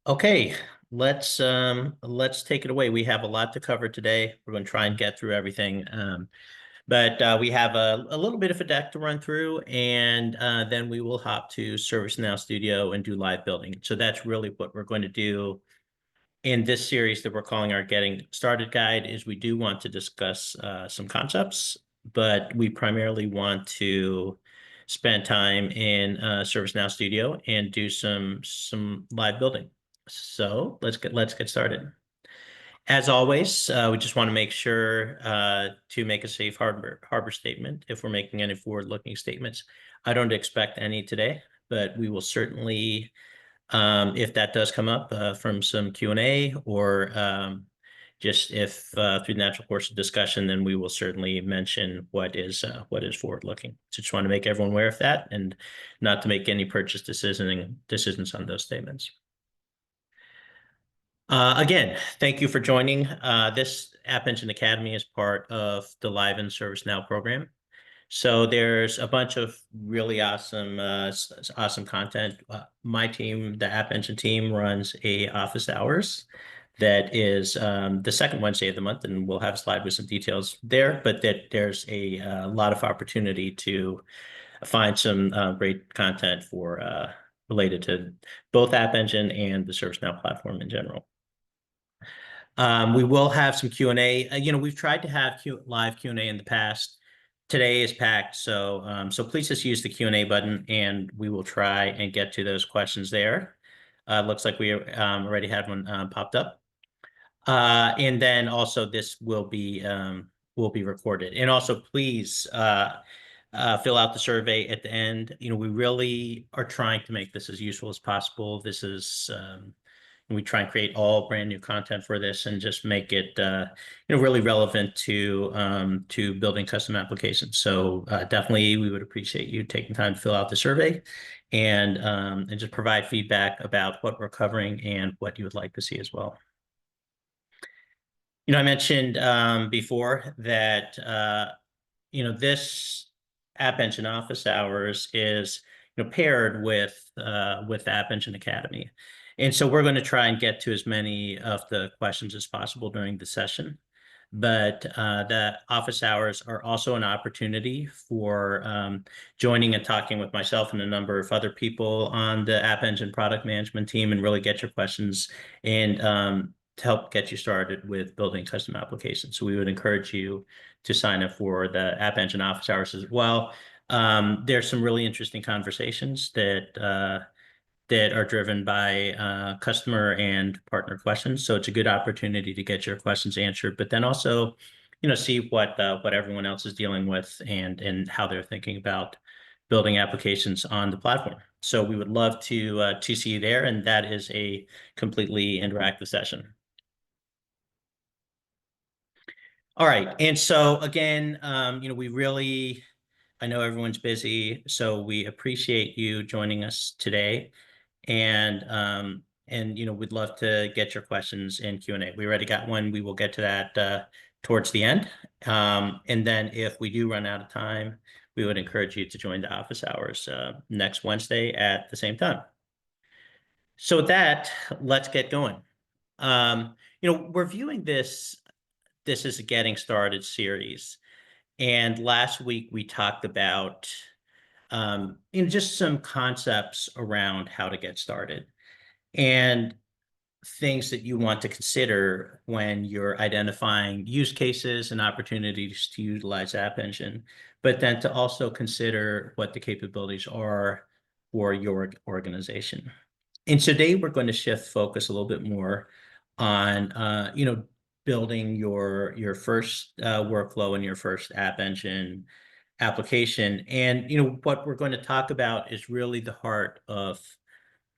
Okay, let's take it away. We have a lot to cover today. We're going to try and get through everything. But we have a little bit of a deck to run through, and then we will hop to ServiceNow Studio and do live building. So that's really what we're going to do in this series that we're calling our Getting Started Guide. Is we do want to discuss some concepts, but we primarily want to spend time in ServiceNow Studio and do some live building. So let's get started. As always, we just want to make sure to make a safe harbor statement if we're making any forward-looking statements. I don't expect any today, but we will certainly, if that does come up from some Q&A or just if through the natural course of discussion, then we will certainly mention what is forward-looking. So just want to make everyone aware of that and not to make any purchase decisions on those statements. Again, thank you for joining. This App Engine Academy is part of the Live in ServiceNow program. So there's a bunch of really awesome content. My team, the App Engine team, runs a office hours that is the second Wednesday of the month, and we'll have a slide with some details there. But that there's a lot of opportunity to find some great content for related to both App Engine and the ServiceNow platform in general. We will have some Q&A. We've tried to have live Q&A in the past. Today is packed, so please just use the Q&A button, and we will try and get to those questions there. Looks like we already had one popped up. And then also this will be recorded. And also please fill out the survey at the end. We really are trying to make this as useful as possible. This is we try and create all brand new content for this and just make it really relevant to building custom applications. So definitely we would appreciate you taking time to fill out the survey and just provide feedback about what we're covering and what you would like to see as well. I mentioned before that this App Engine Office Hours is paired with App Engine Academy. And so we're going to try and get to as many of the questions as possible during the session. But the office hours are also an opportunity for joining and talking with myself and a number of other people on the App Engine product management team and really get your questions and to help get you started with building custom applications. So we would encourage you to sign up for the App Engine office hours as well. There's some really interesting conversations that are driven by customer and partner questions. So it's a good opportunity to get your questions answered, but then also, see what everyone else is dealing with and how they're thinking about building applications on the platform. So we would love to see you there, and that is a completely interactive session. All right, and so again, I know everyone's busy, so we appreciate you joining us today. And we'd love to get your questions in Q&A. We already got one. We will get to that towards the end. And then if we do run out of time, we would encourage you to join the office hours next Wednesday at the same time. So with that, let's get going. We're viewing this is a Getting Started series. And last week we talked about just some concepts around how to get started and things that you want to consider when you're identifying use cases and opportunities to utilize App Engine, but then to also consider what the capabilities are for your organization. And today we're going to shift focus a little bit more on, building your first workflow and your first App Engine application. And what we're going to talk about is really the heart of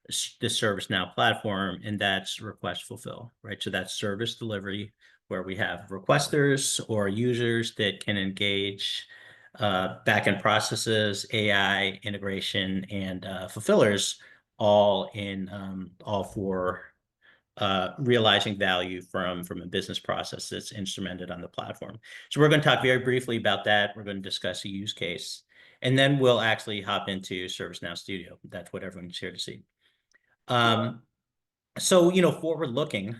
the ServiceNow platform, and that's request fulfill, right? So that's service delivery, where we have requesters or users that can engage backend processes, AI integration, and fulfillers, all for realizing value from a business process that's instrumented on the platform. So we're going to talk very briefly about that. We're going to discuss a use case, and then we'll actually hop into ServiceNow Studio. That's what everyone's here to see. So, forward looking,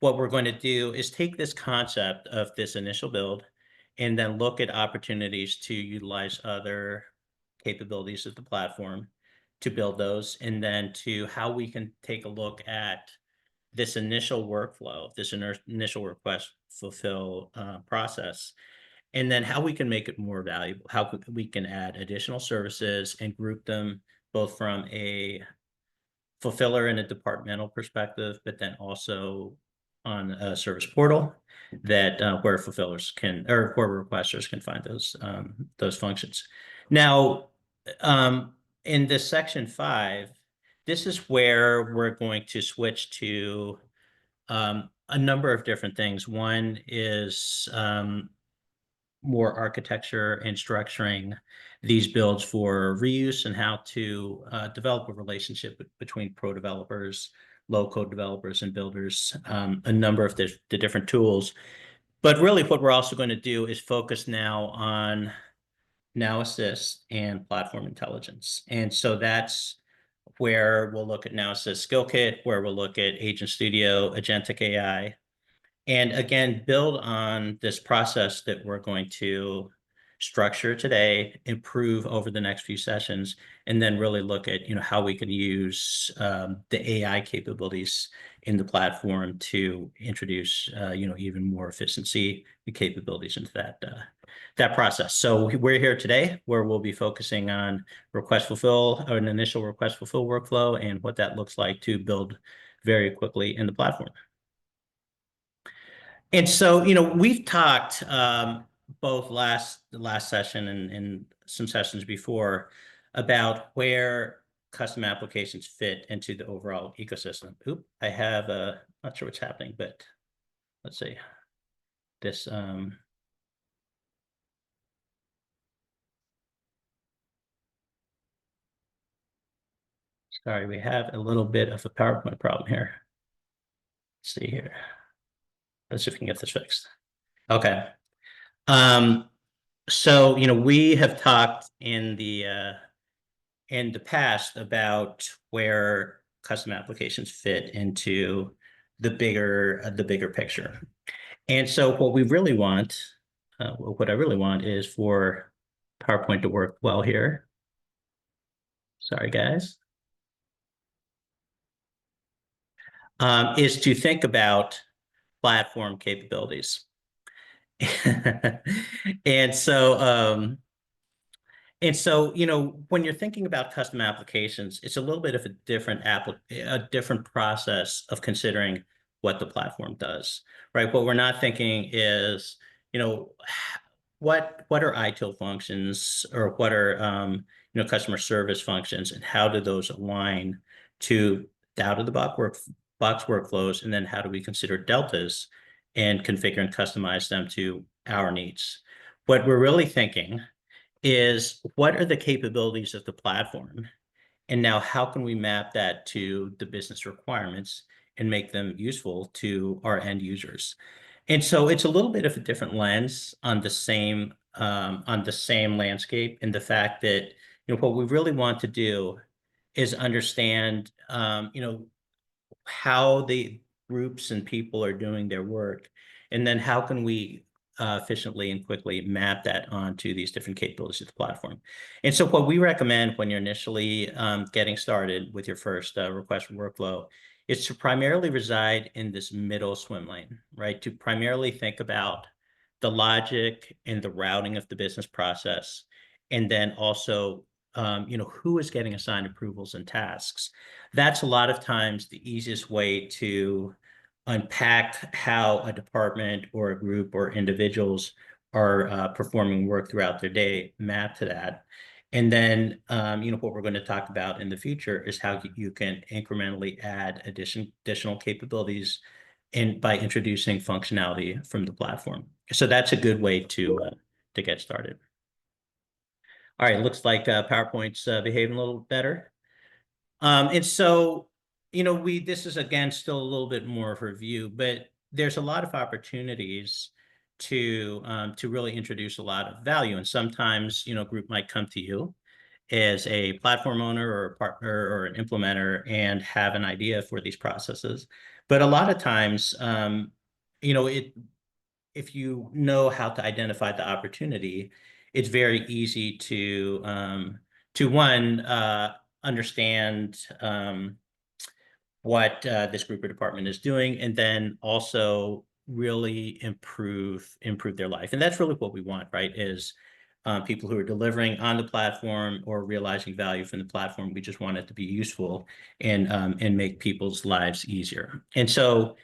what we're going to do is take this concept of this initial build and then look at opportunities to utilize other capabilities of the platform to build those, and then to how we can take a look at this initial workflow, this initial request fulfill process, and then how we can make it more valuable, how we can add additional services and group them both from a fulfiller in a departmental perspective, but then also on a service portal that where fulfillers can, or where requesters can find those functions. Now, in this section 5, this is where we're going to switch to a number of different things. One is more architecture and structuring these builds for reuse, and how to develop a relationship between pro developers, low code developers, and builders, a number of the different tools. But really what we're also going to do is focus now on Now Assist and platform intelligence. And so that's where we'll look at Now Assist Skill Kit, where we'll look at Agent Studio, Agentic AI, and again, build on this process that we're going to structure today, improve over the next few sessions, and then really look at how we can use the AI capabilities in the platform to introduce even more efficiency and capabilities into that process. So we're here today where we'll be focusing on request fulfill, or an initial request fulfill workflow, and what that looks like to build very quickly in the platform. And so, we've talked both the last session and some sessions before about where custom applications fit into the overall ecosystem. Oop, I have not sure what's happening, but let's see. This sorry, we have a little bit of a PowerPoint problem here. Let's see here. Let's see if we can get this fixed. Okay. So, we have talked in the past about where custom applications fit into the bigger picture. And so what we really want, what I really want is for PowerPoint to work well here. Sorry, guys. Is to think about platform capabilities. And so, when you're thinking about custom applications, it's a little bit of a different process of considering what the platform does, right? What we're not thinking is, what are ITIL functions, or what are customer service functions, and how do those align to the out-of-the-box workflows, and then how do we consider deltas and configure and customize them to our needs? What we're really thinking is, what are the capabilities of the platform? And now how can we map that to the business requirements and make them useful to our end users? And so it's a little bit of a different lens on the same landscape, and the fact that what we really want to do is understand how the groups and people are doing their work, and then how can we efficiently and quickly map that onto these different capabilities of the platform. And so what we recommend when you're initially getting started with your first request workflow is to primarily reside in this middle swim lane, right? To primarily think about the logic and the routing of the business process, and then also who is getting assigned approvals and tasks. That's a lot of times the easiest way to unpack how a department or a group or individuals are performing work throughout their day, map to that. And then, what we're going to talk about in the future is how you can incrementally add additional capabilities by introducing functionality from the platform. So that's a good way to get started. All right, looks like PowerPoint's behaving a little better. And so, this is, again, still a little bit more of a review, but there's a lot of opportunities to really introduce a lot of value. And sometimes, a group might come to you as a platform owner or a partner or an implementer and have an idea for these processes. But a lot of times, if you know how to identify the opportunity, it's very easy to one, understand what this group or department is doing, and then also really improve their life. And that's really what we want, right? Is people who are delivering on the platform or realizing value from the platform. We just want it to be useful and make people's lives easier. And so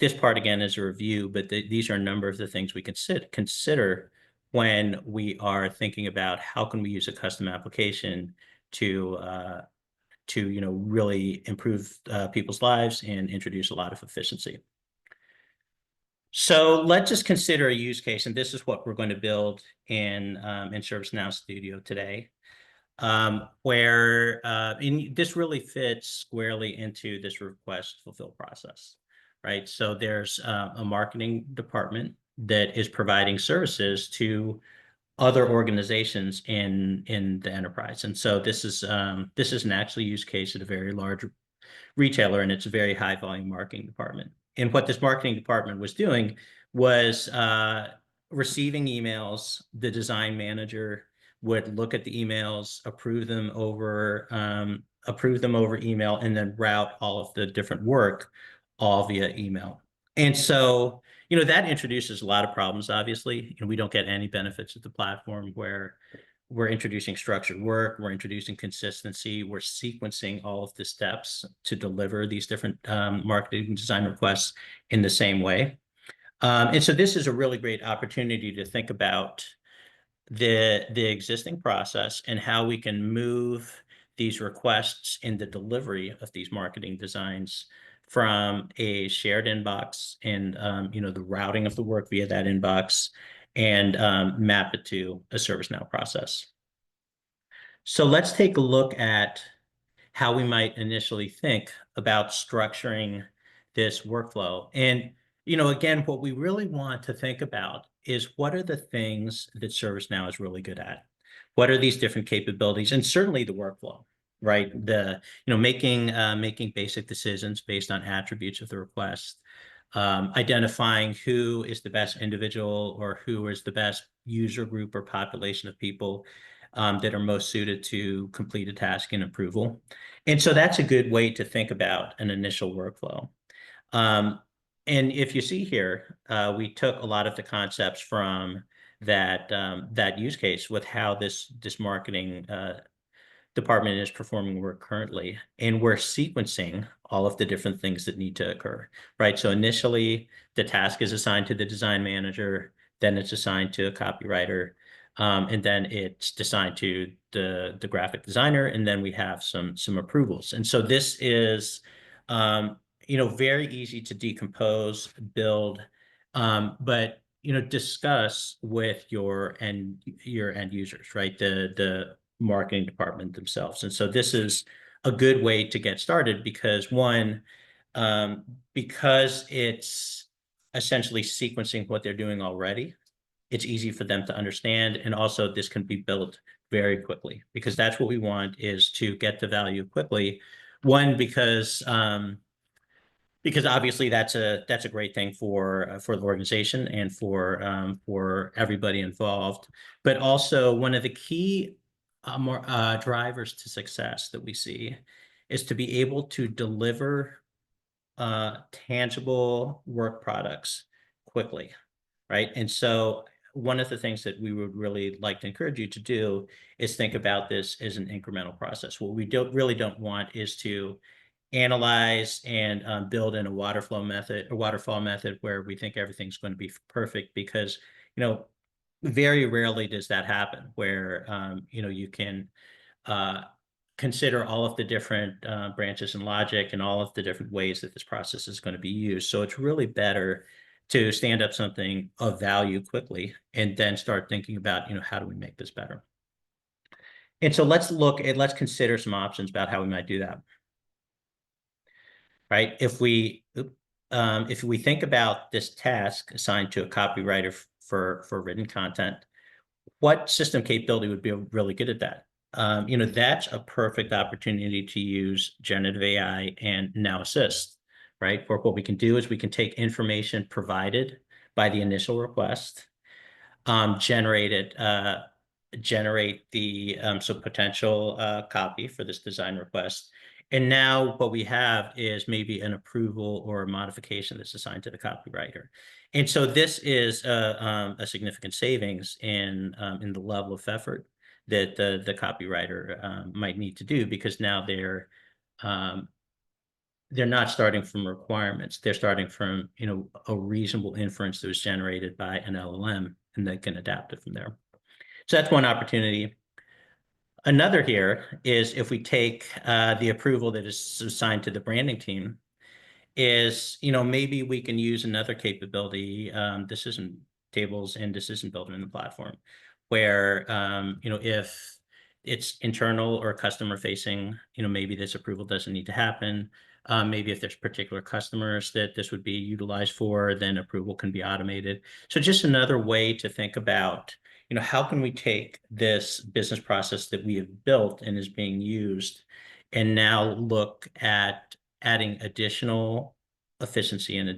this part again is a review, but these are a number of the things we consider when we are thinking about how can we use a custom application to really improve people's lives and introduce a lot of efficiency. So let's just consider a use case, and this is what we're going to build in ServiceNow Studio today, where this really fits squarely into this request fulfill process, right? So there's a marketing department that is providing services to other organizations in the enterprise. And so this is an actual use case at a very large retailer, and it's a very high volume marketing department. And what this marketing department was doing was receiving emails. The design manager would look at the emails, approve them over email, and then route all of the different work all via email. And so, that introduces a lot of problems, obviously. We don't get any benefits of the platform where we're introducing structured work, we're introducing consistency, we're sequencing all of the steps to deliver these different marketing design requests in the same way. And so this is a really great opportunity to think about the existing process and how we can move these requests in the delivery of these marketing designs from a shared inbox and the routing of the work via that inbox, and map it to a ServiceNow process. So let's take a look at how we might initially think about structuring this workflow. And, again, what we really want to think about is what are the things that ServiceNow is really good at? What are these different capabilities? And certainly the workflow, right? Making basic decisions based on attributes of the request, identifying who is the best individual or who is the best user group or population of people that are most suited to complete a task in approval. And so that's a good way to think about an initial workflow. And if you see here, we took a lot of the concepts from that use case with how this marketing department is performing work currently, and we're sequencing all of the different things that need to occur, right? So initially, the task is assigned to the design manager, then it's assigned to a copywriter, and then it's assigned to the graphic designer, and then we have some approvals. And so this is very easy to decompose, build, but discuss with your end users, right? The marketing department themselves. And so this is a good way to get started because one, because it's essentially sequencing what they're doing already, it's easy for them to understand. And also this can be built very quickly because that's what we want, is to get the value quickly. One, because obviously that's a great thing for the organization and for everybody involved. But also one of the key drivers to success that we see is to be able to deliver tangible work products quickly, right? And so one of the things that we would really like to encourage you to do is think about this as an incremental process. What we really don't want is to analyze and build in a waterfall method where we think everything's going to be perfect, because very rarely does that happen where you can consider all of the different branches and logic and all of the different ways that this process is going to be used. So it's really better to stand up something of value quickly and then start thinking about how do we make this better. And so let's consider some options about how we might do that. Right? If we think about this task assigned to a copywriter for written content, what system capability would be really good at that? that's a perfect opportunity to use generative AI and Now Assist, right? Where what we can do is we can take information provided by the initial request, generate it, generate the so potential copy for this design request. And now what we have is maybe an approval or a modification that's assigned to the copywriter. And so this is a significant savings in the level of effort that the copywriter might need to do, because now um, they're not starting from requirements. They're starting from, a reasonable inference that was generated by an LLM, and they can adapt it from there. So that's one opportunity. Another here is if we take the approval that is assigned to the branding team, is, maybe we can use another capability, decision tables and decision builder in the platform, where, if it's internal or customer facing, maybe this approval doesn't need to happen. Maybe if there's particular customers that this would be utilized for, then approval can be automated. So just another way to think about, how can we take this business process that we have built and is being used, and now look at adding additional efficiency and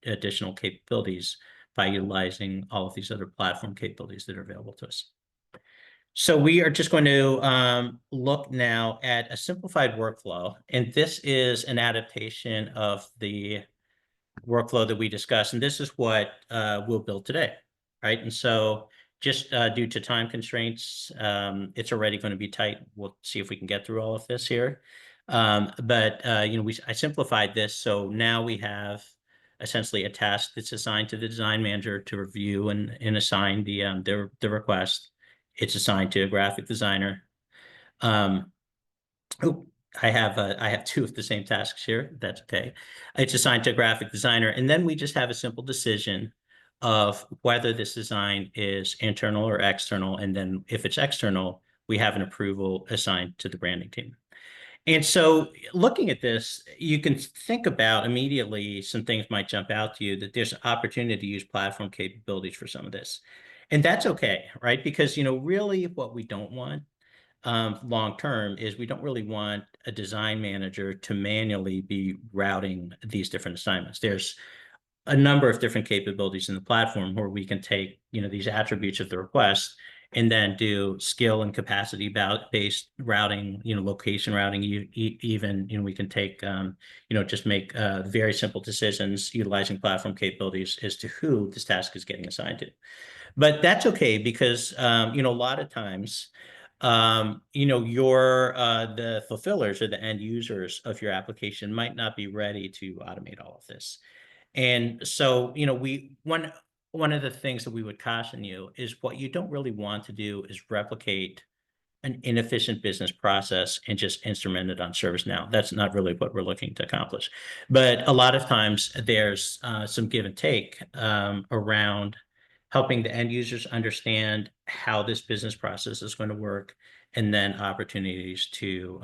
additional capabilities by utilizing all of these other platform capabilities that are available to us. So we are just going to look now at a simplified workflow, and this is an adaptation of the workflow that we discussed, and this is what we'll build today, right? And so just due to time constraints, it's already going to be tight. We'll see if we can get through all of this here. But I simplified this, so now we have essentially a task that's assigned to the design manager to review and assign the request. It's assigned to a graphic designer. Oh, I have two of the same tasks here. That's okay. It's assigned to a graphic designer, and then we just have a simple decision of whether this design is internal or external. And then if it's external, we have an approval assigned to the branding team. And so looking at this, you can think about immediately some things might jump out to you, that there's an opportunity to use platform capabilities for some of this. And that's okay, right? Because, really what we don't want long term is we don't really want a design manager to manually be routing these different assignments. There's a number of different capabilities in the platform where we can take, these attributes of the request and then do skill and capacity based routing, location routing, even, we can take, just make very simple decisions utilizing platform capabilities as to who this task is getting assigned to. But that's okay, because, a lot of times, your the fulfillers or the end users of your application might not be ready to automate all of this. And so, one of the things that we would caution you is, what you don't really want to do is replicate an inefficient business process and just instrument it on ServiceNow. That's not really what we're looking to accomplish. But a lot of times there's some give and take around helping the end users understand how this business process is going to work, and then opportunities to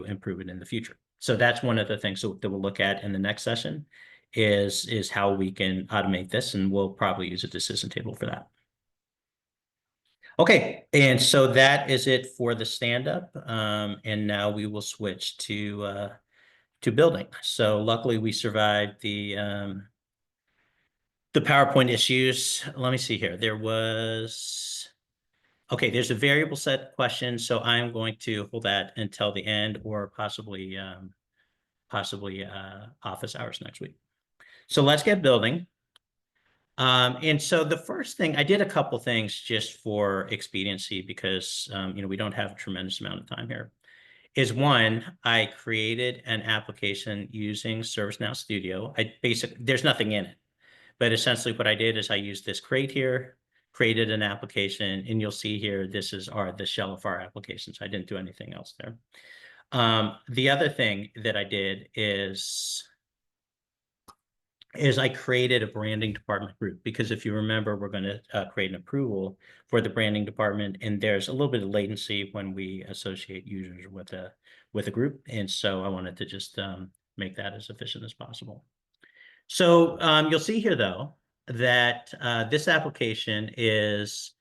improve it in the future. So that's one of the things that we'll look at in the next session, is how we can automate this, and we'll probably use a decision table for that. Okay, and so that is it for the stand-up, and now we will switch to building. So luckily we survived the PowerPoint issues. Let me see here. There's a variable set question, so I'm going to hold that until the end, or possibly office hours next week. So let's get building. And so the first thing, I did a couple things just for expediency, because we don't have a tremendous amount of time here. Is one, I created an application using ServiceNow Studio. There's nothing in it, but essentially what I did is I used this crate here, created an application, and you'll see here, this is the shell of our application. So I didn't do anything else there. The other thing that I did is I created a branding department group, because if you remember, we're going to create an approval for the branding department, and there's a little bit of latency when we associate users with a group. And so I wanted to just make that as efficient as possible. So you'll see here, though, that this application is,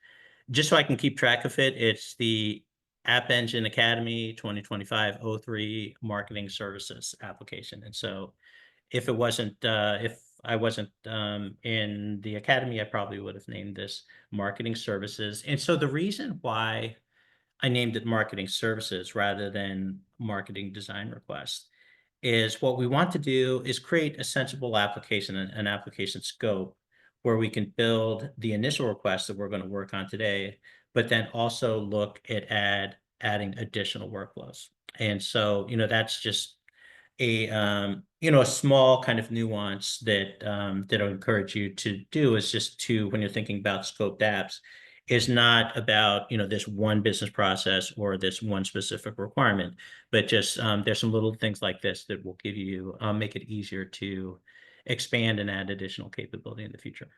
just so I can keep track of it, it's the App Engine Academy 2025-03 Marketing Services application. And so if I wasn't in the academy, I probably would have named this Marketing Services. And so the reason why I named it Marketing Services rather than Marketing Design Request is what we want to do is create a sensible application, an application scope where we can build the initial request that we're going to work on today, but then also look at adding additional workflows. And so, that's just a small kind of nuance that I encourage you to do is just to, when you're thinking about scoped apps, is not about, this one business process or this one specific requirement, but just there's some little things like this that will give you, make it easier to expand and add additional capability in the future.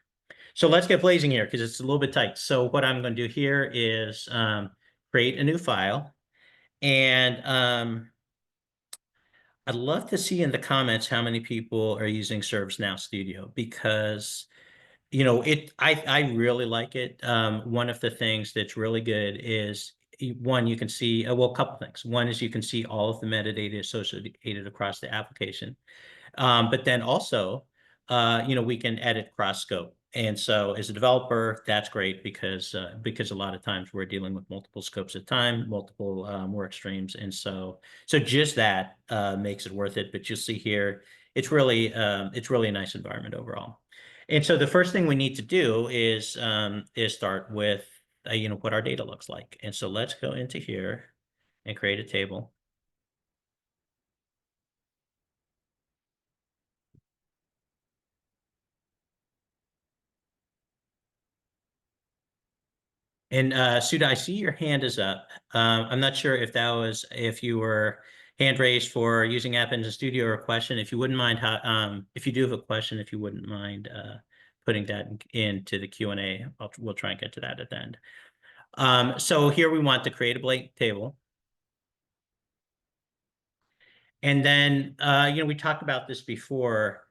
So let's get blazing here because it's a little bit tight. So what I'm going to do here is create a new file. And I'd love to see in the comments how many people are using ServiceNow Studio because I really like it. One of the things that's really good is one, you can see, well, a couple things. One is you can see all of the metadata associated across the application. But then also, we can edit cross scope. And so as a developer, that's great because a lot of times we're dealing with multiple scopes at a time, multiple work streams. And so just that makes it worth it. But you'll see here, it's really a nice environment overall. And so the first thing we need to do is start with what our data looks like. And so let's go into here and create a table. And Suda, I see your hand is up. I'm not sure if you were hand raised for using App Engine Studio or a question. If you wouldn't mind, if you do have a question, if you wouldn't mind putting that into the Q&A, we'll try and get to that at the end. So here we want to create a blank table. And then, we talked about this before.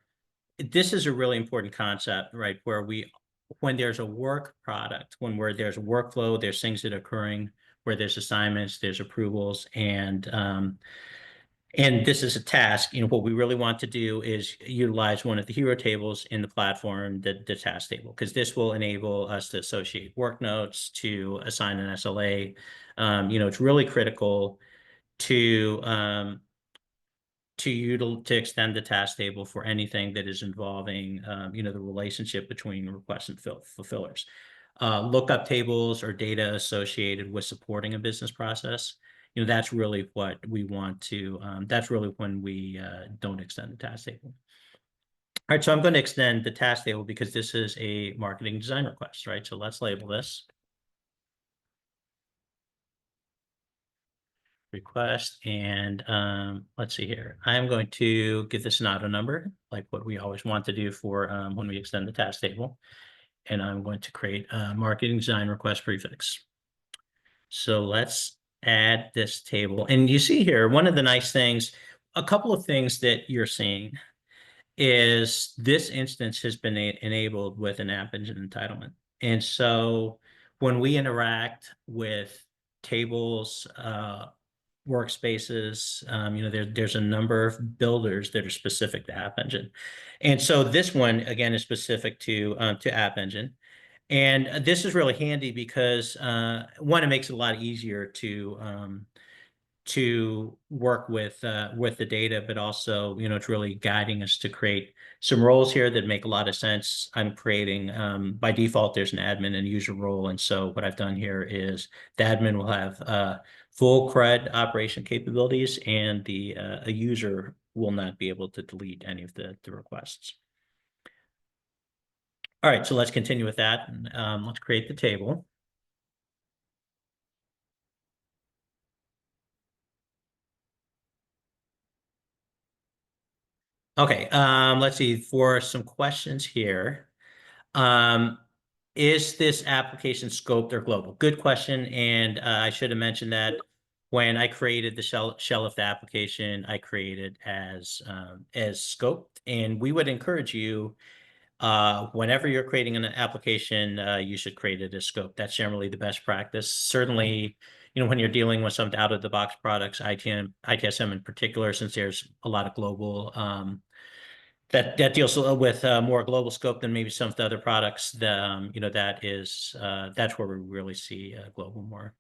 This is a really important concept, right? When there's a work product, there's a workflow, there's things that are occurring, where there's assignments, there's approvals, and this is a task. What we really want to do is utilize one of the hero tables in the platform, the task table, because this will enable us to associate work notes, to assign an SLA. It's really critical to extend the task table for anything that is involving, the relationship between requests and fulfillers. Lookup tables or data associated with supporting a business process. That's really what we want to, that's really when we don't extend the task table. All right, so I'm going to extend the task table because this is a marketing design request, right? So let's label this. Request, and let's see here. I'm going to give this an auto number, like what we always want to do for when we extend the task table. And I'm going to create a marketing design request prefix. So let's add this table. And you see here, one of the nice things, a couple of things that you're seeing is this instance has been enabled with an App Engine entitlement. And so when we interact with tables, workspaces, there's a number of builders that are specific to App Engine. And so this one, again, is specific to App Engine. And this is really handy because, one, it makes it a lot easier to work with the data, but also, it's really guiding us to create some roles here that make a lot of sense. I'm creating, by default, there's an admin and user role. And so what I've done here is the admin will have full CRUD operation capabilities, and a user will not be able to delete any of the requests. All right, so let's continue with that. And let's create the table. Okay, let's see, for some questions here. Is this application scoped or global? Good question, and I should have mentioned that when I created the shell of the application, I created as scoped, and we would encourage you, whenever you're creating an application, you should create it as scope. That's generally the best practice. Certainly, when you're dealing with some out of the box products, ITSM in particular, since there's a lot of global, that deals with more global scope than maybe some of the other products. That's where we really see global more.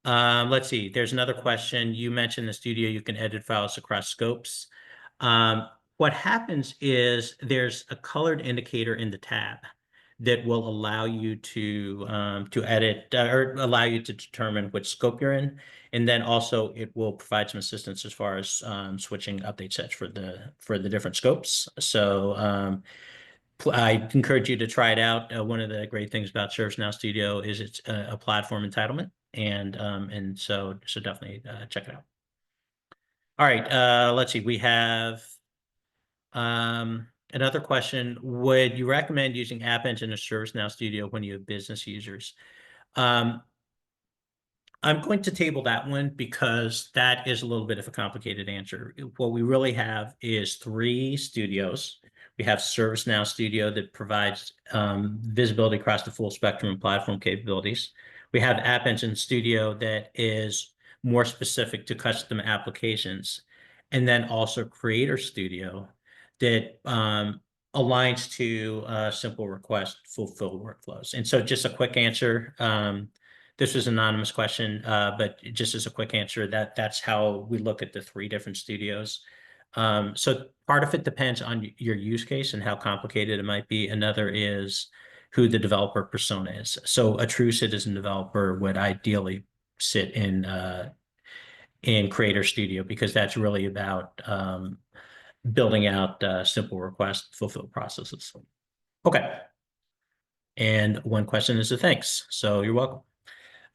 Let's see. There's another question. You mentioned the studio, you can edit files across scopes. What happens is there's a colored indicator in the tab that will allow you to edit or allow you to determine which scope you're in. And then also it will provide some assistance as far as switching update sets for the different scopes. So I encourage you to try it out. One of the great things about ServiceNow Studio is it's a platform entitlement, and so definitely check it out. All right, let's see. We have another question. Would you recommend using App Engine or ServiceNow Studio when you have business users? I'm going to table that one because that is a little bit of a complicated answer. What we really have is 3 studios. We have ServiceNow Studio that provides visibility across the full spectrum of platform capabilities. We have App Engine Studio that is more specific to custom applications. And then also Creator Studio that aligns to simple request fulfill workflows. And so just a quick answer. This was an anonymous question, but just as a quick answer, that's how we look at the 3 different studios. So part of it depends on your use case and how complicated it might be. Another is who the developer persona is. So a true citizen developer would ideally sit in Creator Studio because that's really about building out simple request fulfill processes. Okay. And one question is a thanks. So you're welcome.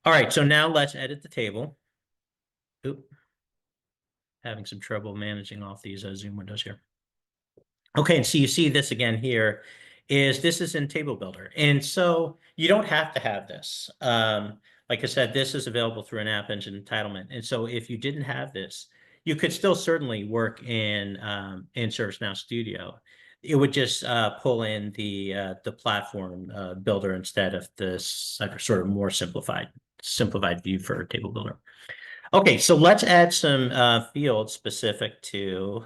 All right, so now let's edit the table. Oop. Having some trouble managing off these Zoom windows here. Okay, and so you see this again here, this is in Table Builder. And so you don't have to have this. Like I said, this is available through an App Engine entitlement. And so if you didn't have this, you could still certainly work in ServiceNow Studio. It would just pull in the platform builder instead of this sort of more simplified view for Table Builder. Okay, so let's add some fields specific to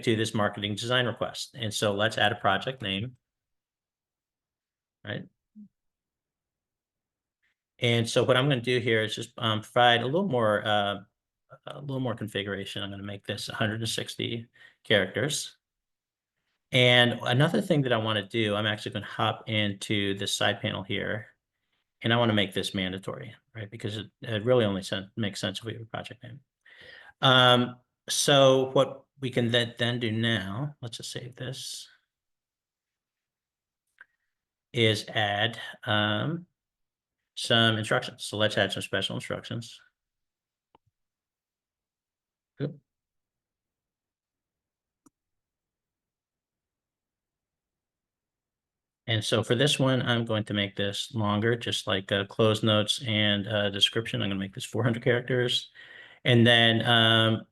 this marketing design request. And so let's add a project name, right? And so what I'm going to do here is just provide a little more configuration. I'm going to make this 160 characters. And another thing that I want to do, I'm actually going to hop into this side panel here, and I want to make this mandatory, right? Because it really only makes sense if we have a project name. So what we can then do now, let's just save this, is add some instructions. So let's add some special instructions. Oop. And so for this one, I'm going to make this longer, just like close notes and description. I'm going to make this 400 characters. And then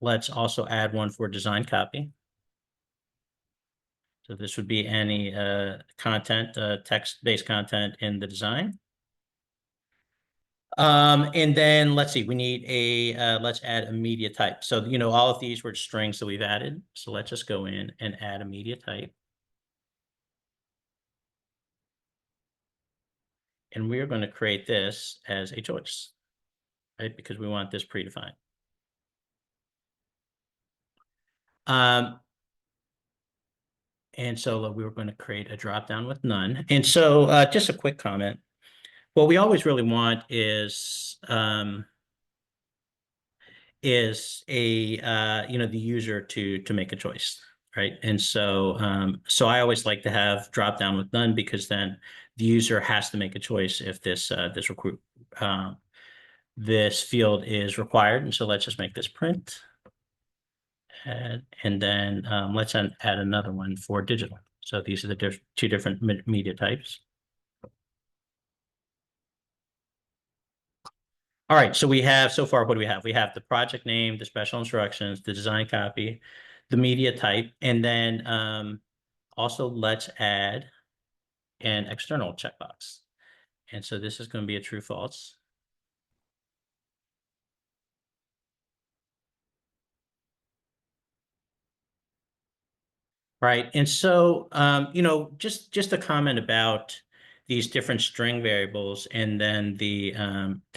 let's also add one for design copy. So this would be any content, text-based content in the design. And then let's see, we need let's add a media type. So, all of these were strings that we've added. So let's just go in and add a media type. And we're going to create this as a choice, right? Because we want this predefined. And so we were going to create a dropdown with none. And so just a quick comment. What we always really want is the user to make a choice, right? And so I always like to have dropdown with none because then the user has to make a choice if this field is required. And so let's just make this print. And then let's add another one for digital. So these are the 2 different media types. All right, so we have, so far, what do we have? We have the project name, the special instructions, the design copy, the media type, and then also let's add an external checkbox. And so this is going to be a true false. Right. And so, just a comment about these different string variables and then the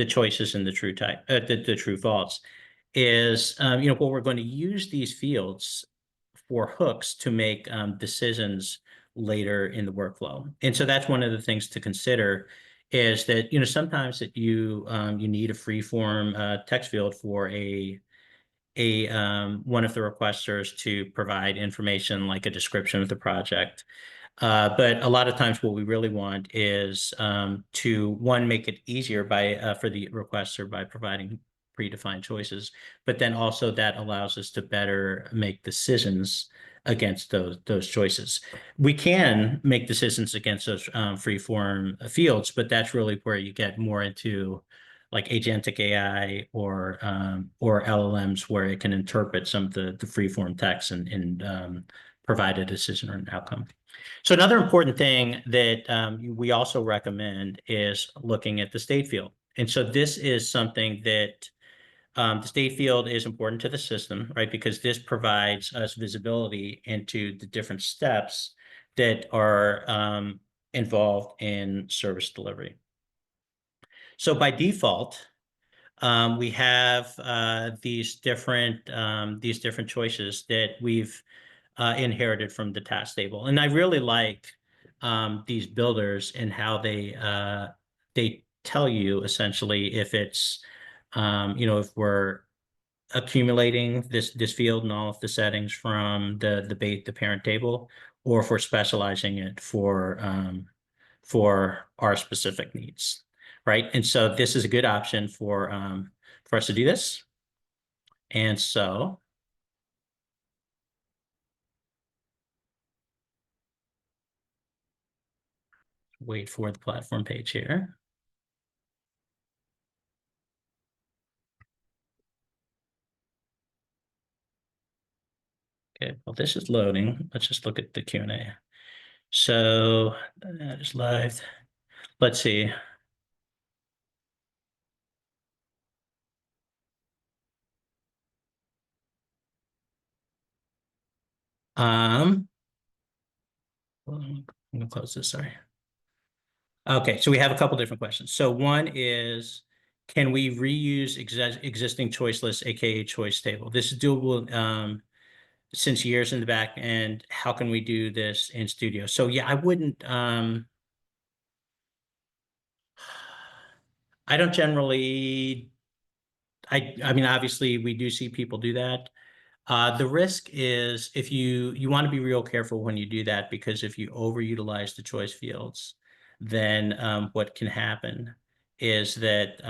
choices in the true type, the true false is, what we're going to use these fields for hooks to make decisions later in the workflow. And so that's one of the things to consider is that, sometimes that you need a free form text field for one of the requesters to provide information like a description of the project. But a lot of times what we really want is to, one, make it easier for the requester by providing predefined choices, but then also that allows us to better make decisions against those choices. We can make decisions against those free form fields, but that's really where you get more into like agentic AI or LLMs, where it can interpret some of the free form text and provide a decision or an outcome. So another important thing that we also recommend is looking at the state field. And so this is something that the state field is important to the system, right? Because this provides us visibility into the different steps that are involved in service delivery. So by default, we have these different choices that we've inherited from the task table. And I really like these builders and how they tell you essentially if it's, if we're accumulating this field and all of the settings from the parent table, or if we're specializing it for our specific needs, right? And so this is a good option for us to do this. And so wait for the platform page here. Okay, well, this is loading. Let's just look at the Q&A. So just live. Let's see. I'm gonna close this, sorry. Okay, so we have a couple different questions. So one is, can we reuse existing choice lists, aka choice table? This is doable since years in the back end. How can we do this in Studio? So yeah, I wouldn't, I don't generally, I mean, obviously we do see people do that. The risk is if you want to be real careful when you do that, because if you overutilize the choice fields, then what can happen is that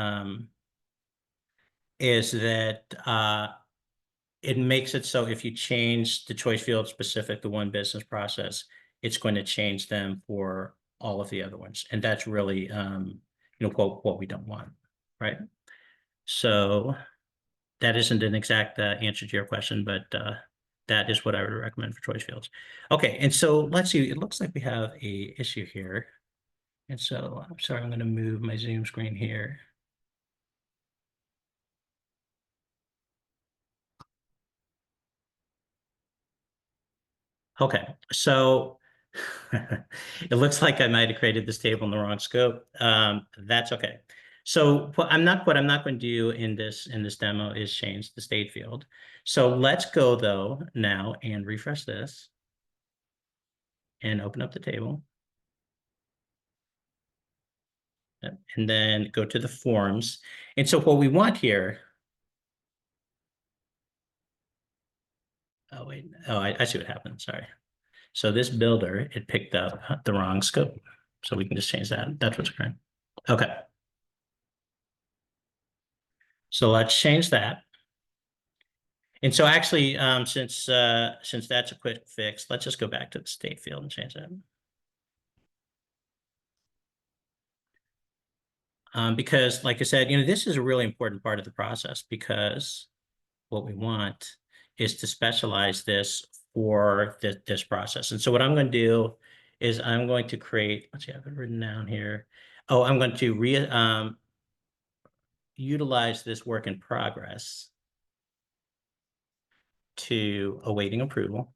it makes it so if you change the choice field specific to one business process, it's going to change them for all of the other ones, and that's really what we don't want, right? So that isn't an exact answer to your question, but that is what I would recommend for choice fields. Okay, and so let's see. It looks like we have a issue here. And so I'm sorry, I'm going to move my Zoom screen here. Okay, so it looks like I might have created this table in the wrong scope. That's okay. So what I'm not going to do in this demo is change the state field. So let's go though now and refresh this and open up the table. And then go to the forms. And so what we want here, oh wait, oh, I see what happened, sorry. So this builder, it picked up the wrong scope. So we can just change that. That's what's occurring. Okay. So let's change that. And so actually, since that's a quick fix, let's just go back to the state field and change that. Because like I said, this is a really important part of the process, because what we want is to specialize this for this process. And so what I'm going to do is I'm going to create, let's see, I have it written down here. Oh, I'm going to utilize this work in progress to awaiting approval.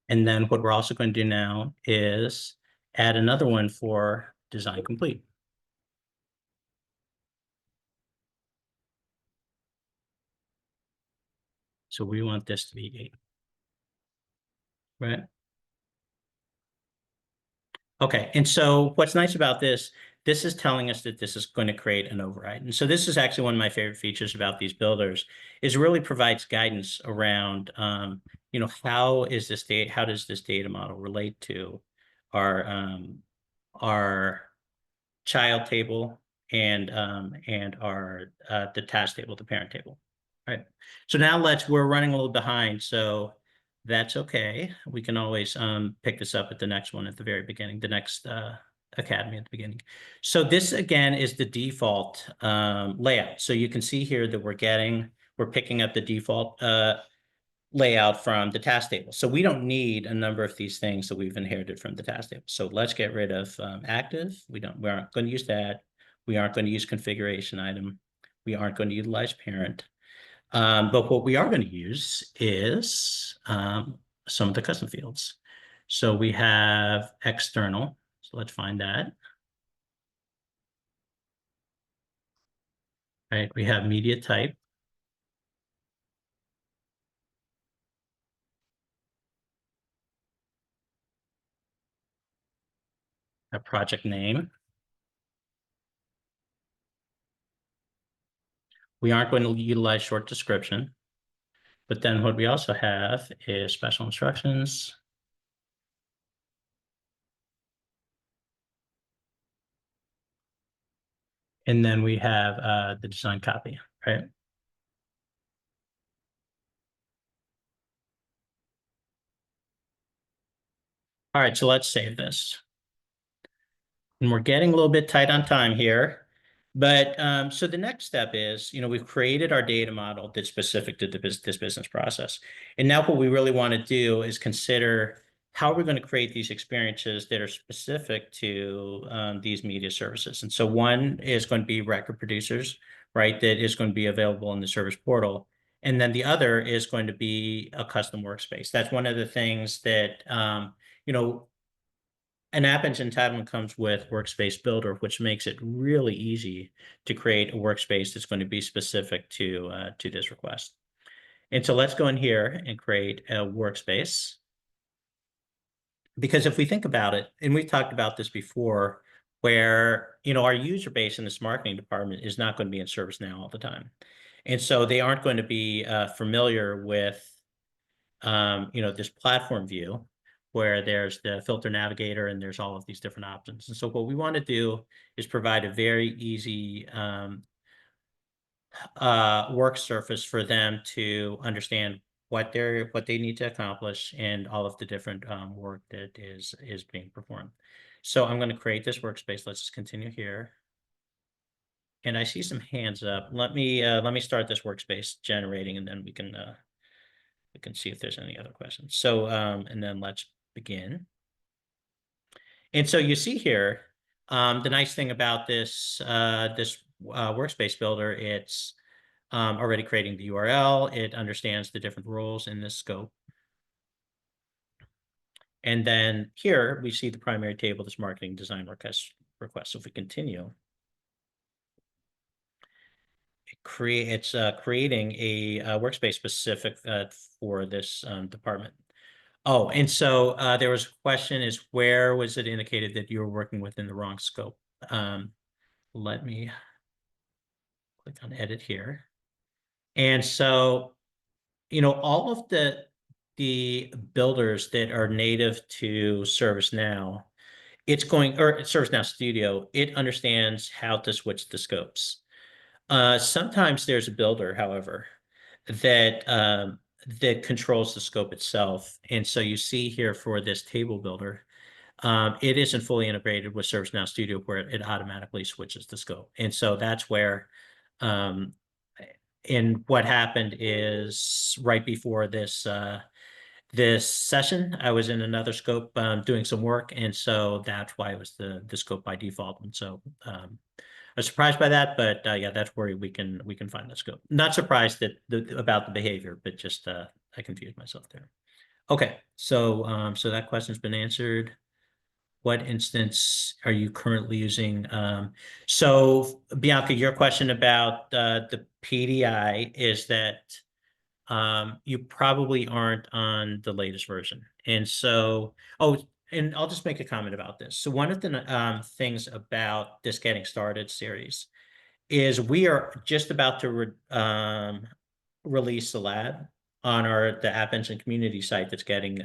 And then what we're also going to do now is add another one for design complete. So we want this to be 8, right? Okay, and so what's nice about this is telling us that this is going to create an override. And so this is actually one of my favorite features about these builders, is it really provides guidance around, how does this data model relate to our child table and our the task table, the parent table. Right. So now we're running a little behind, so that's okay. We can always pick this up at the next one at the very beginning, the next academy at the beginning. So this again is the default layout. So you can see here that we're picking up the default layout from the task table. So we don't need a number of these things that we've inherited from the task table. So let's get rid of active. We aren't going to use that. We aren't going to use configuration item. We aren't going to utilize parent. But what we are going to use is some of the custom fields. So we have external. So let's find that. Right. We have media type. A project name. We aren't going to utilize short description. But then what we also have is special instructions. And then we have the design copy, right? All right, so let's save this. And we're getting a little bit tight on time here. But so the next step is, we've created our data model that's specific to this business process. And now what we really want to do is consider how we're going to create these experiences that are specific to these media services. And so one is going to be record producers, right? That is going to be available in the service portal. And then the other is going to be a custom workspace. That's one of the things that, an app engine entitlement comes with Workspace Builder, which makes it really easy to create a workspace that's going to be specific to this request. And so let's go in here and create a workspace. Because if we think about it, and we've talked about this before, where our user base in this marketing department is not going to be in ServiceNow all the time. And so they aren't going to be familiar with this platform view where there's the filter navigator and there's all of these different options. And so what we want to do is provide a very easy work surface for them to understand what they need to accomplish and all of the different work that is being performed. So I'm going to create this workspace. Let's just continue here. And I see some hands up. Let me start this workspace generating, and then we can see if there's any other questions. So and then let's begin. And so you see here, the nice thing about this workspace builder, it's already creating the URL. It understands the different roles in this scope. And then here we see the primary table, this marketing design request. So if we continue, it's creating a workspace specific for this department. Oh, and so there was a question is where was it indicated that you were working within the wrong scope? Let me click on edit here. And so, all of the builders that are native to ServiceNow, or ServiceNow Studio, it understands how to switch the scopes. Sometimes there's a builder, however, that that controls the scope itself. And so you see here for this table builder, it isn't fully integrated with ServiceNow Studio where it automatically switches the scope. And so that's where, and what happened is right before this this session. I was in another scope doing some work, and so that's why it was the scope by default. And so I was surprised by that, but yeah, that's where we can find the scope. Not surprised that about the behavior, but just I confused myself there. Okay, so so that question's been answered. What instance are you currently using? So Bianca, your question about the PDI is that you probably aren't on the latest version. And so, oh, and I'll just make a comment about this. So one of the things about this Getting Started series is we are just about to release the lab on the App Engine community site that's getting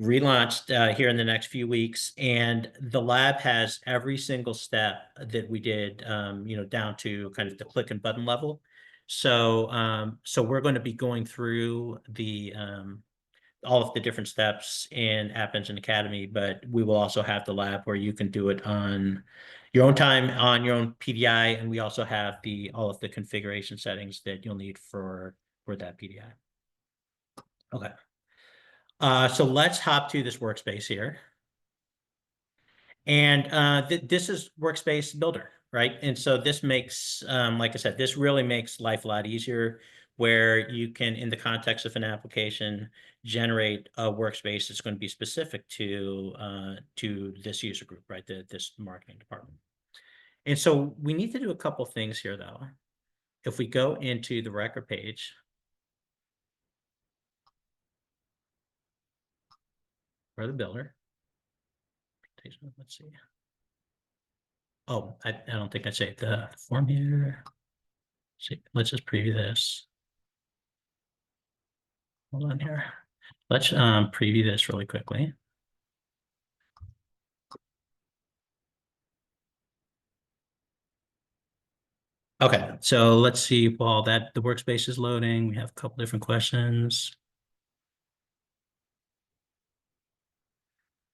relaunched here in the next few weeks. And the lab has every single step that we did, down to kind of the click and button level. So, so we're going to be going through all of the different steps in App Engine Academy, but we will also have the lab where you can do it on your own time, on your own PDI, and we also have all of the configuration settings that you'll need for that PDI. Okay. So let's hop to this workspace here. And this is Workspace Builder, right? And so this makes, like I said, this really makes life a lot easier, where you can, in the context of an application, generate a workspace that's going to be specific to this user group, right? This marketing department. And so we need to do a couple things here, though. If we go into the record page, for the builder, let's see. Oh, I don't think I saved the form here. See, let's just preview this. Hold on here. Let's preview this really quickly. Okay, so let's see, while the workspace is loading, we have a couple different questions.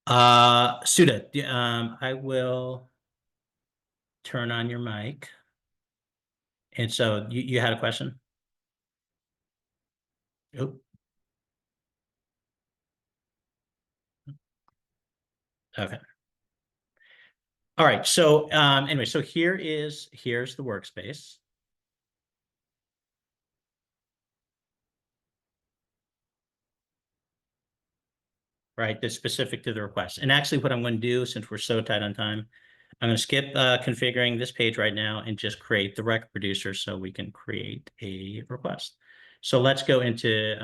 Suda, I will turn on your mic. And so you had a question? Oh. Okay. All right, so anyway, so here's the workspace. Right, that's specific to the request. And actually what I'm going to do, since we're so tight on time, I'm going to skip configuring this page right now and just create the record producer so we can create a request. So let's go into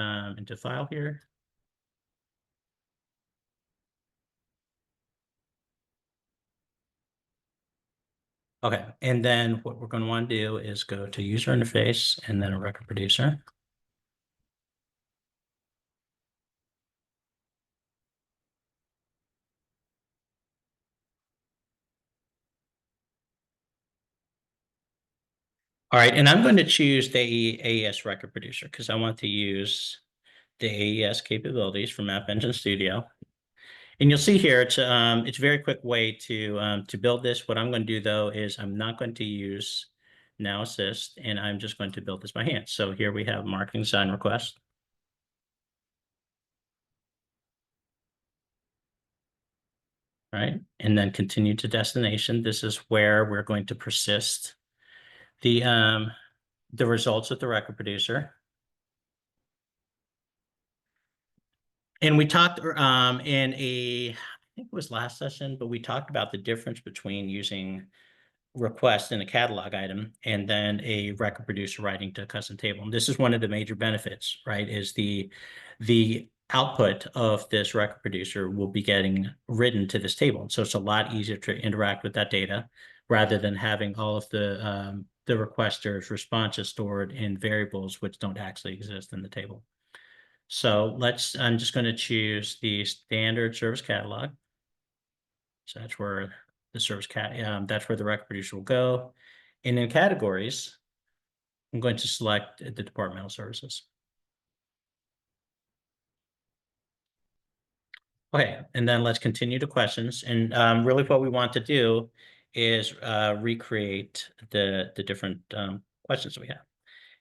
file here. Okay, and then what we're going to want to do is go to user interface and then a record producer. All right, and I'm going to choose the AES record producer because I want to use the AES capabilities from App Engine Studio. And you'll see here, it's a very quick way to build this. What I'm going to do, though, is I'm not going to use Now Assist, and I'm just going to build this by hand. So here we have marketing design request. Right, and then continue to destination. This is where we're going to persist the results of the record producer. And we talked in I think it was last session, but we talked about the difference between using request in a catalog item and then a record producer writing to a custom table. And this is one of the major benefits, right? Is the output of this record producer will be getting written to this table. So it's a lot easier to interact with that data rather than having all of the requesters' responses stored in variables which don't actually exist in the table. So I'm just going to choose the standard service catalog. So that's where the that's where the record producer will go. And in categories, I'm going to select the departmental services. Okay, and then let's continue to questions. And really what we want to do is recreate the different questions we have.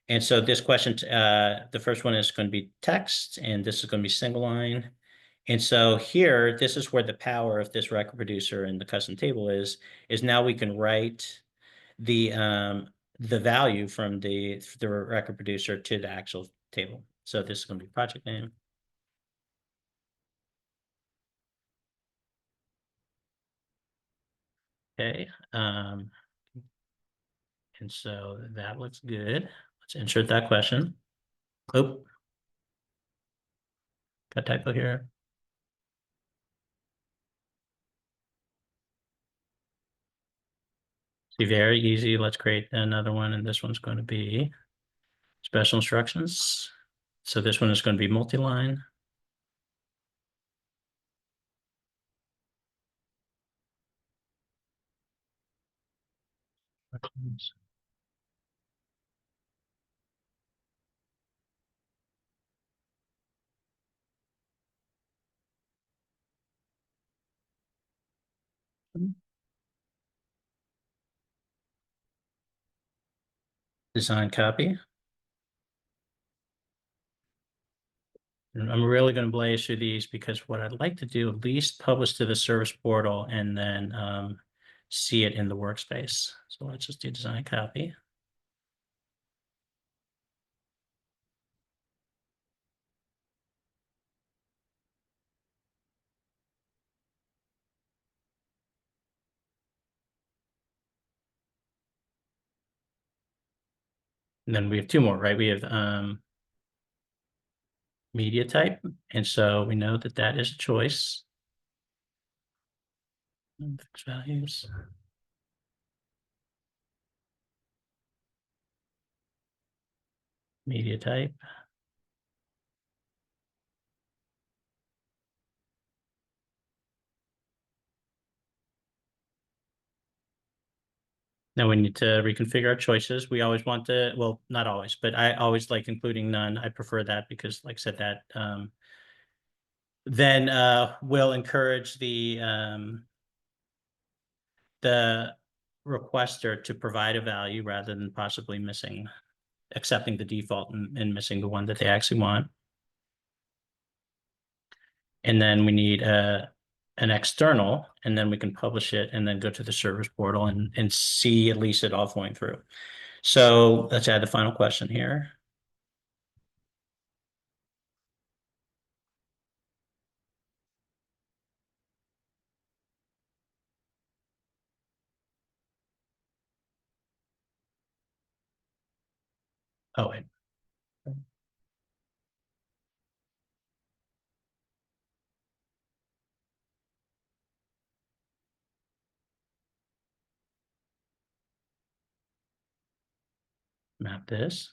And so this question, the first one is going to be text, and this is going to be single line. And so here, this is where the power of this record producer and the custom table is now we can write the value from the record producer to the actual table. So this is going to be project name. Okay. And so that looks good. Let's insert that question. Oh, got typo here. See, very easy. Let's create another one, and this one's going to be special instructions. So this one is going to be multi-line. Design copy. And I'm really going to blaze through these because what I'd like to do, at least publish to the service portal and then see it in the workspace. So let's just do design copy. And then we have two more, right? We have media type. And so we know that that is a choice. Fixed values. Media type. Now we need to reconfigure our choices. We always want to, well, not always, but I always like including none. I prefer that because, like I said, that then will encourage the requester to provide a value rather than possibly accepting the default and missing the one that they actually want. And then we need an external, and then we can publish it and then go to the service portal and see at least it all flowing through. So let's add the final question here. Oh, wait. Map this.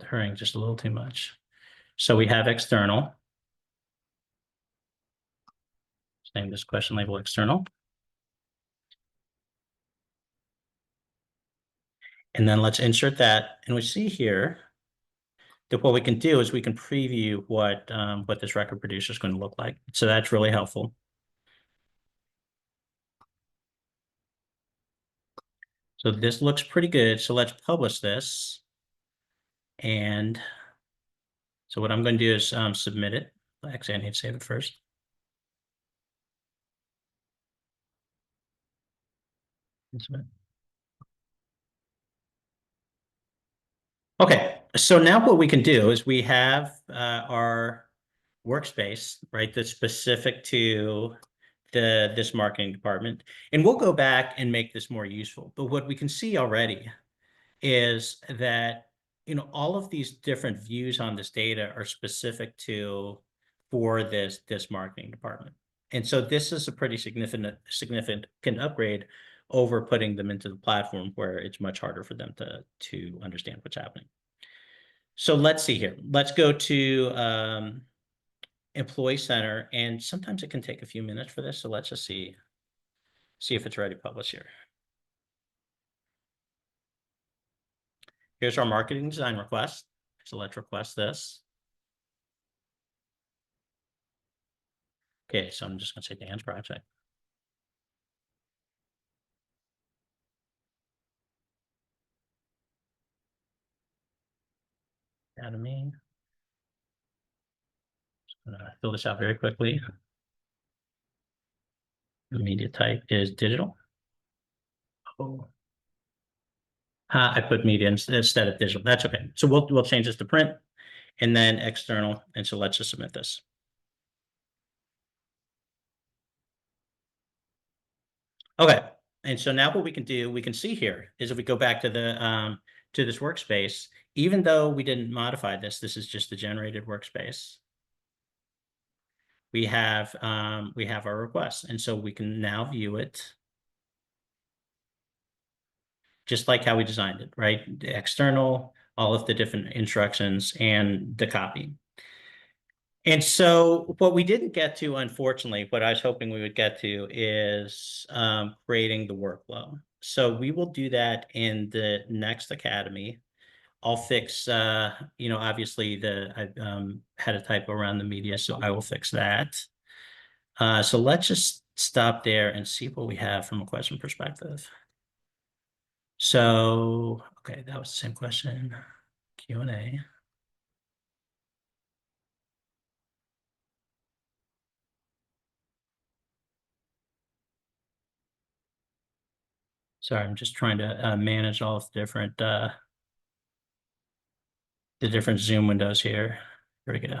Hurrying just a little too much. So we have external. Let's name this question label external. And then let's insert that. And we see here that what we can do is we can preview what this record producer is going to look like. So that's really helpful. So this looks pretty good. So let's publish this. And so what I'm going to do is submit it. Actually, I need to save it first. Okay, so now what we can do is we have our workspace, right, that's specific to this marketing department. And we'll go back and make this more useful. But what we can see already is that, all of these different views on this data are specific for this marketing department. And so this is a pretty significant upgrade over putting them into the platform where it's much harder for them to understand what's happening. So let's see here. Let's go to Employee Center, and sometimes it can take a few minutes for this. So let's just see if it's ready to publish here. Here's our marketing design request. So let's request this. Okay, so I'm just going to say Dan's project. Academy. Just gonna fill this out very quickly. The media type is digital. Oh. I put media instead of digital. That's okay. So we'll change this to print and then external. And so let's just submit this. Okay. And so now what we can do, we can see here is if we go back to the to this workspace, even though we didn't modify this, this is just the generated workspace. We have our request, and so we can now view it just like how we designed it, right? The external, all of the different instructions, and the copy. And so what we didn't get to, unfortunately, what I was hoping we would get to is creating the workflow. So we will do that in the next Academy. I'll fix, obviously I had a typo around the media, so I will fix that. So let's just stop there and see what we have from a question perspective. So, okay, that was the same question, Q&A. Sorry, I'm just trying to manage all of the different Zoom windows here. Here we go.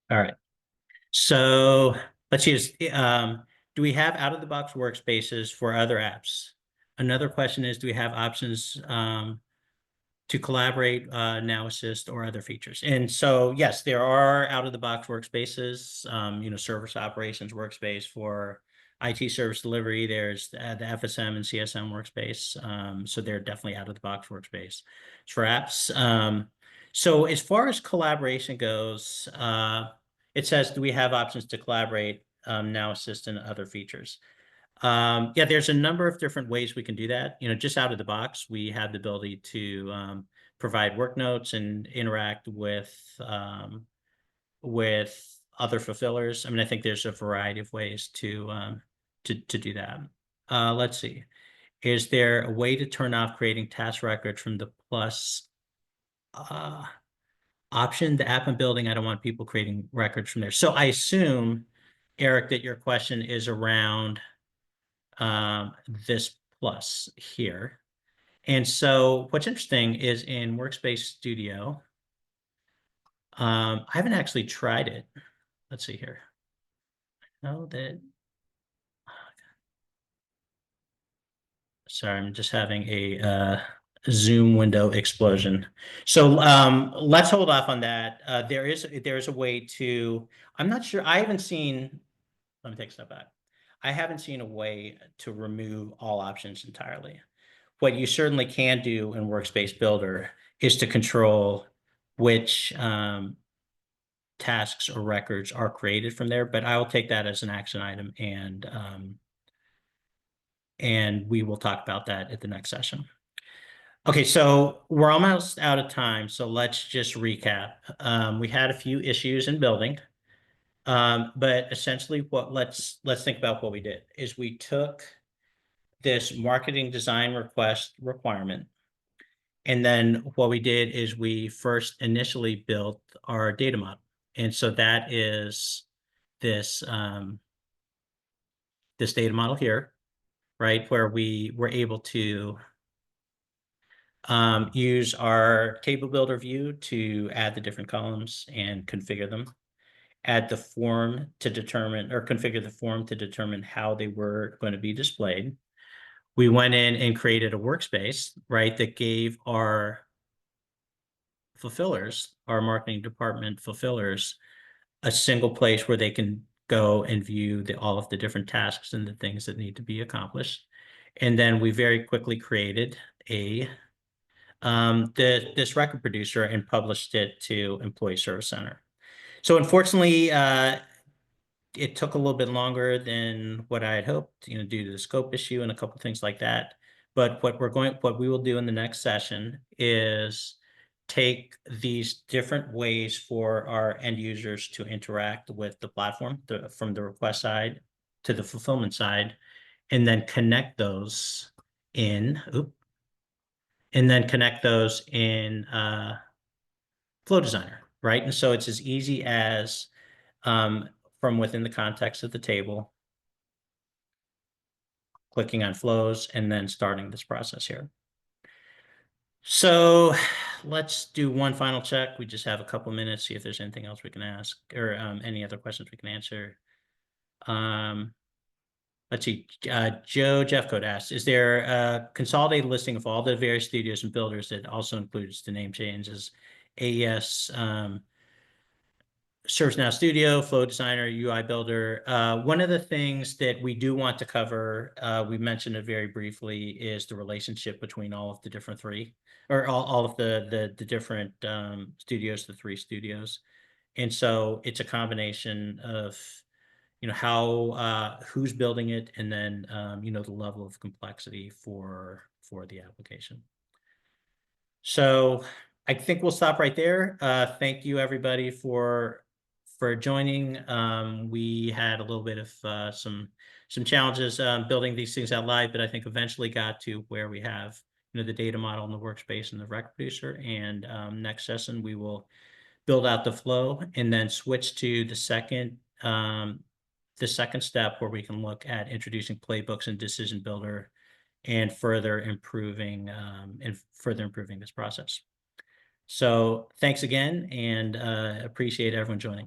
All right. So let's use, do we have out-of-the-box workspaces for other apps? Another question is, do we have options to collaborate, Now Assist, or other features? And so, yes, there are out-of-the-box workspaces, service operations workspace for IT service delivery. There's the FSM and CSM workspace. So they're definitely out-of-the-box workspace for apps. So as far as collaboration goes, it says, do we have options to collaborate, Now Assist and other features? Yeah, there's a number of different ways we can do that. Just out of the box, we have the ability to provide work notes and interact with other fulfillers. I mean, I think there's a variety of ways to do that. Let's see. Is there a way to turn off creating task records from the plus option? The app I'm building, I don't want people creating records from there. So I assume, Eric, that your question is around this plus here. And so what's interesting is in Workspace Studio, I haven't actually tried it. Let's see here. I know that, sorry, I'm just having a Zoom window explosion. So let's hold off on that. There is a way to, I'm not sure, I haven't seen, let me take a step back. I haven't seen a way to remove all options entirely. What you certainly can do in Workspace Builder is to control which tasks or records are created from there, but I will take that as an action item, and we will talk about that at the next session. Okay, so we're almost out of time, so let's just recap. We had a few issues in building, but essentially let's think about what we did is we took this marketing design request requirement, and then what we did is we first initially built our data model. And so that is this, this data model here, right, where we were able to use our table builder view to add the different columns and configure them, add the form to determine, or configure the form to determine how they were going to be displayed. We went in and created a workspace, right, that gave our fulfillers, our marketing department fulfillers, a single place where they can go and view all of the different tasks and the things that need to be accomplished. And then we very quickly created this record producer and published it to Employee Service Center. So unfortunately, it took a little bit longer than what I had hoped, due to the scope issue and a couple things like that. But what we will do in the next session is take these different ways for our end users to interact with the platform, from the request side to the fulfillment side, and then connect those in, and then connect those in Flow Designer, right? And so it's as easy as from within the context of the table, clicking on flows, and then starting this process here. So let's do one final check. We just have a couple minutes, see if there's anything else we can ask or any other questions we can answer. Let's see, Joe Jeffcoat asks, is there a consolidated listing of all the various studios and builders that also includes the name changes, AES, ServiceNow Studio, Flow Designer, UI Builder? One of the things that we do want to cover, we mentioned it very briefly, is the relationship between all of the different three, or all of the different studios, the three studios. And so it's a combination of how who's building it, and then the level of complexity for the application. So I think we'll stop right there. Thank you everybody for joining. We had a little bit of some challenges building these things out live, but I think eventually got to where we have the data model and the workspace and the rec producer. And next session we will build out the flow and then switch to the second step, where we can look at introducing playbooks and decision builder and further improving this process. So thanks again, and appreciate everyone joining.